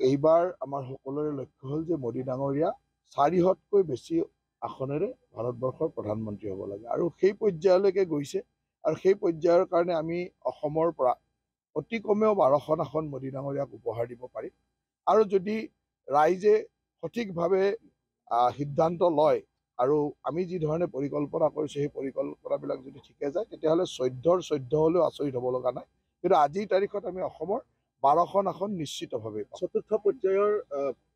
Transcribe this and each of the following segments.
এইবাৰ আমাৰ সকলোৰে লক্ষ্য হ'ল যে মোদী ডাঙৰীয়া 400তকৈ বেছি আসনেৰে ভাৰতবৰ্ষৰ প্ৰধানমন্ত্ৰী হ'ব লাগে আৰু সেই পৰ্যায়লৈকে গৈছে আৰু সেই পৰ্যায়ৰ কাৰণে আমি অসমৰ পৰা অতি কমেও 12খন আসন মোদী ডাঙৰীয়াক উপহাৰ দিব পাৰিম আৰু যদি ৰাইজে সঠিকভাৱে সিদ্ধান্ত লয় আৰু আমি যি ধৰণে পৰিকল্পনা কৰিছোঁ সেই পৰিকল্পনাবিলাক যদি ঠিকে যায় তেতিয়াহ'লে 14 হ'লেও আচৰিত হ'ব লগা নাই কিন্তু আজিৰ তাৰিখত আমি অসমৰ 12খন আসন নিশ্চিতভাৱে পাম। চতুৰ্থ পৰ্যায়ৰ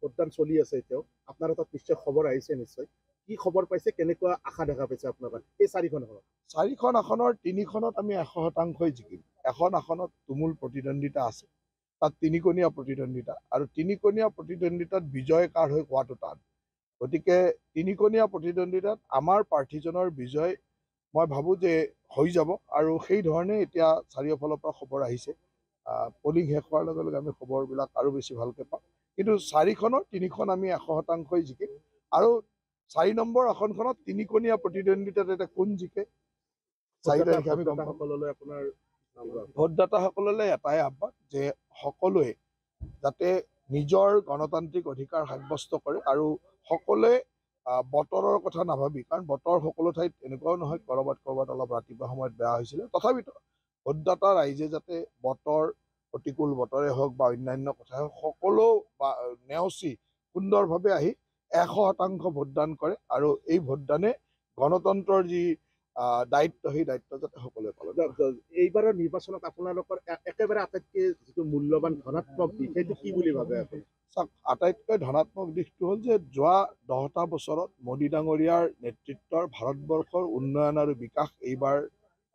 ভোটদান চলি আছে এতিয়াও আপোনাৰ তাত নিশ্চয় খবৰ আহিছে নিশ্চয় কি খবৰ পাইছে কেনেকুৱা আশা দেখা পাইছে আপোনাৰ এই 4খন আসনৰ 3খনত আমি 100% জিকিম এখন আসনত তুমুল প্ৰতিদ্বন্দ্বিতা আছে তাত তিনিকণীয়া প্ৰতিদ্বন্দ্বিতা আৰু তিনিকণীয়া প্ৰতিদ্বন্দ্বিতাত বিজয় কাৰ হৈ কোৱাটো টান গতিকে তিনিকণীয়া প্ৰতিদ্বন্দ্বিতাত আমাৰ প্ৰাৰ্থীজনৰ বিজয় মই ভাবোঁ যে হৈ যাব আৰু সেই ধৰণে এতিয়া চাৰিওফালৰ পৰা খবৰ আহিছে পলিং শেষ হোৱাৰ লগে লগে আমি খবৰবিলাক আৰু বেছি ভালকৈ পাম কিন্তু 4খনৰ 3খন আমি 100% জিকিম আৰু 4 নম্বৰ আসনখনত তিনিকণীয়া প্ৰতিদ্বন্দ্বিতাত এটা কোন জিকে 4 তাৰিখে আমি গম পাম। আপোনাৰ ভোটদাতাসকললৈ এটাই আহ্বান যে সকলোৱে যাতে নিজৰ গণতান্ত্ৰিক অধিকাৰ সাব্যস্ত কৰে আৰু সকলোৱে বতৰৰ কথা নাভাবি কাৰণ বতৰ সকলো ঠাইত এনেকুৱাও নহয় ক'ৰবাত অলপ ৰাতিপুৱা সময়ত বেয়া হৈছিলে তথাপিতো ভোটদাতা ৰাইজে যাতে বতৰ প্ৰতিকূল বতৰে হওক বা অন্যান্য কথাই হওক সকলো নেওচি সুন্দৰভাৱে আহি 100% ভোটদান কৰে আৰু এই ভোটদানে গণতন্ত্ৰৰ যি দায়িত্ব সেই দায়িত্ব যাতে সকলোৱে পালন কৰে। এইবাৰৰ নিৰ্বাচনত আপোনালোকৰ একেবাৰে আটাইতকৈ যিটো মূল্যৱান ধনাত্মক দিশ সেইটো কি বুলি ভাবে আপুনি? চাওক আটাইতকৈ ধনাত্মক দিশটো হ'ল যে যোৱা 10টা বছৰত মোদী ডাঙৰীয়াৰ নেতৃত্বৰ ভাৰতবৰ্ষৰ উন্নয়ন আৰু বিকাশ এইবাৰ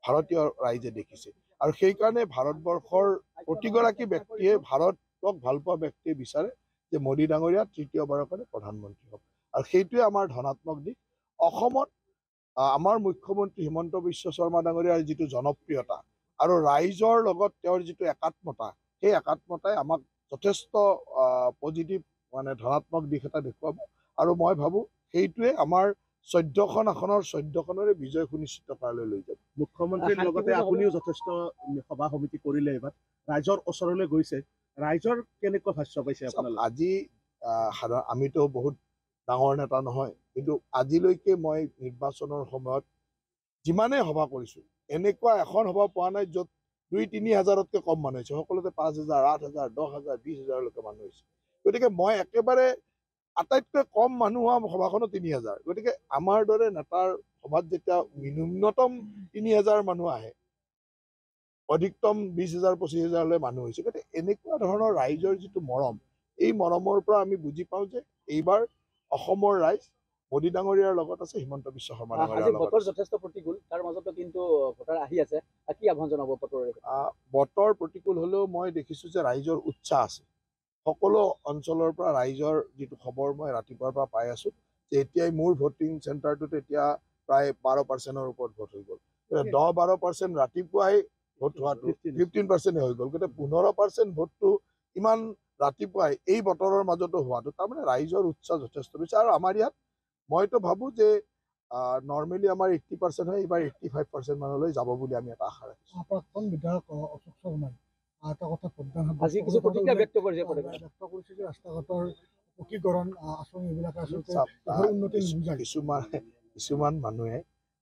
ভাৰতীয় ৰাইজে দেখিছে আৰু সেইকাৰণে ভাৰতবৰ্ষৰ প্ৰতিগৰাকী ব্যক্তিয়ে ভাৰতক ভালপোৱা ব্যক্তিয়ে বিচাৰে যে মোদী ডাঙৰীয়া তৃতীয়বাৰৰ কাৰণে প্ৰধানমন্ত্ৰী হওক আৰু সেইটোৱে আমাৰ ধনাত্মক দিশ। অসমত আমাৰ মুখ্যমন্ত্ৰী হিমন্ত বিশ্ব শৰ্মা ডাঙৰীয়াৰ যিটো জনপ্ৰিয়তা আৰু ৰাইজৰ লগত তেওঁৰ যিটো একাত্মতা সেই একাত্মতাই আমাক যথেষ্ট পজিটিভ মানে ধনাত্মক দিশ এটা দেখুৱাব আৰু মই ভাবোঁ সেইটোৱে আমাৰ 14খন আসনৰ 14খনৰে বিজয় সুনিশ্চিত কৰালৈ লৈ যাব। মুখ্যমন্ত্ৰীৰ লগতে আপুনিও যথেষ্ট সভা সমিতি কৰিলে এইবাৰ ৰাইজৰ ওচৰলৈ গৈছে ৰাইজৰ কেনেকুৱা ভাষ্য পাইছে আপোনালোকে? আজি আমিতো বহুত ডাঙৰ নেতা নহয় কিন্তু আজিলৈকে মই নিৰ্বাচনৰ সময়ত যিমানেই সভা কৰিছোঁ এনেকুৱা এখন সভা পোৱা নাই য'ত 2-3 হাজাৰতকৈ কম মানুহ হৈছে সকলোতে 5,000, 8,000, 10,000, 20,000লৈকে মানুহ হৈছে গতিকে মই একেবাৰে আটাইতকৈ কম মানুহ হোৱা সভাখনো 3,000 গতিকে আমাৰ দৰে নেতাৰ সভাত যেতিয়া ন্যূনতম 3,000 মানুহ আহে অধিকতম 20,000, 25,000লৈ মানুহ হৈছে গতিকে এনেকুৱা ধৰণৰ ৰাইজৰ যিটো মৰম এই মৰমৰ পৰা আমি বুজি পাওঁ যে এইবাৰ অসমৰ ৰাইজ মোদী ডাঙৰীয়াৰ লগত আছে হিমন্ত বিশ্ব শৰ্মা ডাঙৰীয়াৰ লগত। বতৰ যথেষ্ট প্ৰতিকূল তাৰ মাজতো কিন্তু ভোটাৰ আহি আছে কি আহ্বান জনাব বতৰৰ? বতৰ প্ৰতিকূল হ'লেও মই দেখিছোঁ যে ৰাইজৰ উৎসাহ আছে সকলো অঞ্চলৰ পৰা ৰাইজৰ যিটো খবৰ মই ৰাতিপুৱাৰ পৰা পাই আছোঁ যে এতিয়াই মোৰ ভোটিং চেণ্টাৰটোত এতিয়া প্ৰায় 12%ৰ ওপৰত ভোট হৈ গ'ল 10-12% ৰাতিপুৱাই ভোট হোৱাটো 15% হৈ গ'ল গতিকে 15% ভোটটো ইমান ৰাতিপুৱাই এই বতৰৰ মাজতো হোৱাটো তাৰমানে ৰাইজৰ উৎসাহ যথেষ্ট বেছি আৰু আমাৰ ইয়াত মইতো ভাবোঁ যে নৰ্মেলি আমাৰ 80% হয় এইবাৰ 85% মানলৈ যাব বুলি আমি এটা আশা ৰাখিছোঁ। প্ৰাক্তন বিধায়ক অশোক শৰ্মাই এটা কথা আজি কিছু প্ৰতিক্ৰিয়া ব্যক্ত কৰিছে যে ৰাস্তা ঘাটৰ পকীকৰণ আঁচনি এইবিলাক আচলতে উন্নতি কিছুমান মানুহে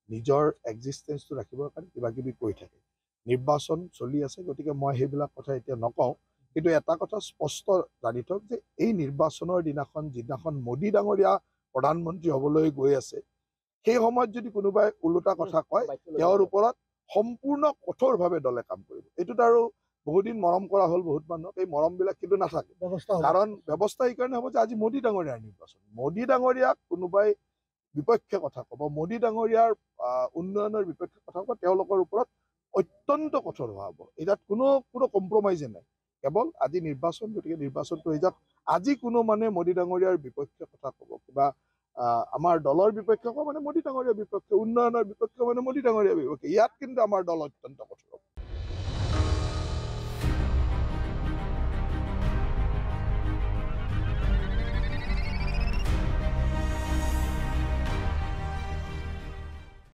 নিজৰ এক্সিষ্টেঞ্চটো ৰাখিবৰ কাৰণে কিবা কিবি কৈ থাকে নিৰ্বাচন চলি আছে গতিকে মই সেইবিলাক কথা এতিয়া নকওঁ কিন্তু এটা কথা স্পষ্ট জানি থওক যে এই নিৰ্বাচনৰ যিদিনাখন মোদী ডাঙৰীয়া প্ৰধানমন্ত্ৰী হ'বলৈ গৈ আছে সেই সময়ত যদি কোনোবাই ওলোটা কথা কয় তেওঁৰ ওপৰত সম্পূৰ্ণ কঠোৰভাৱে দলে কাম কৰিব এইটোত আৰু বহুদিন মৰম কৰা হ'ল বহুত মানুহক এই মৰমবিলাক কিন্তু নাথাকে কাৰণ ব্যৱস্থা এইকাৰণে হ'ব যে আজি মোদী ডাঙৰীয়াৰ নিৰ্বাচন মোদী ডাঙৰীয়াক কোনোবাই বিপক্ষে কথা ক'ব মোদী ডাঙৰীয়াৰ উন্নয়নৰ বিপক্ষে কথা ক'ব তেওঁলোকৰ ওপৰত অত্যন্ত কঠোৰ হোৱা হ'ব ইয়াত কোনো কম্প্ৰমাইজে নাই কেৱল আজি নিৰ্বাচন গতিকে নিৰ্বাচনটো হৈ যাওক আজি কোনো মানে মোদী ডাঙৰীয়াৰ বিপক্ষে কথা ক'ব কিবা আমাৰ দলৰ বিপক্ষে ক'ব মানে মোদী ডাঙৰীয়াৰ বিপক্ষে উন্নয়নৰ বিপক্ষে মানে মোদী ডাঙৰীয়াৰ বিপক্ষে ইয়াত কিন্তু আমাৰ দল অত্যন্ত কঠোৰ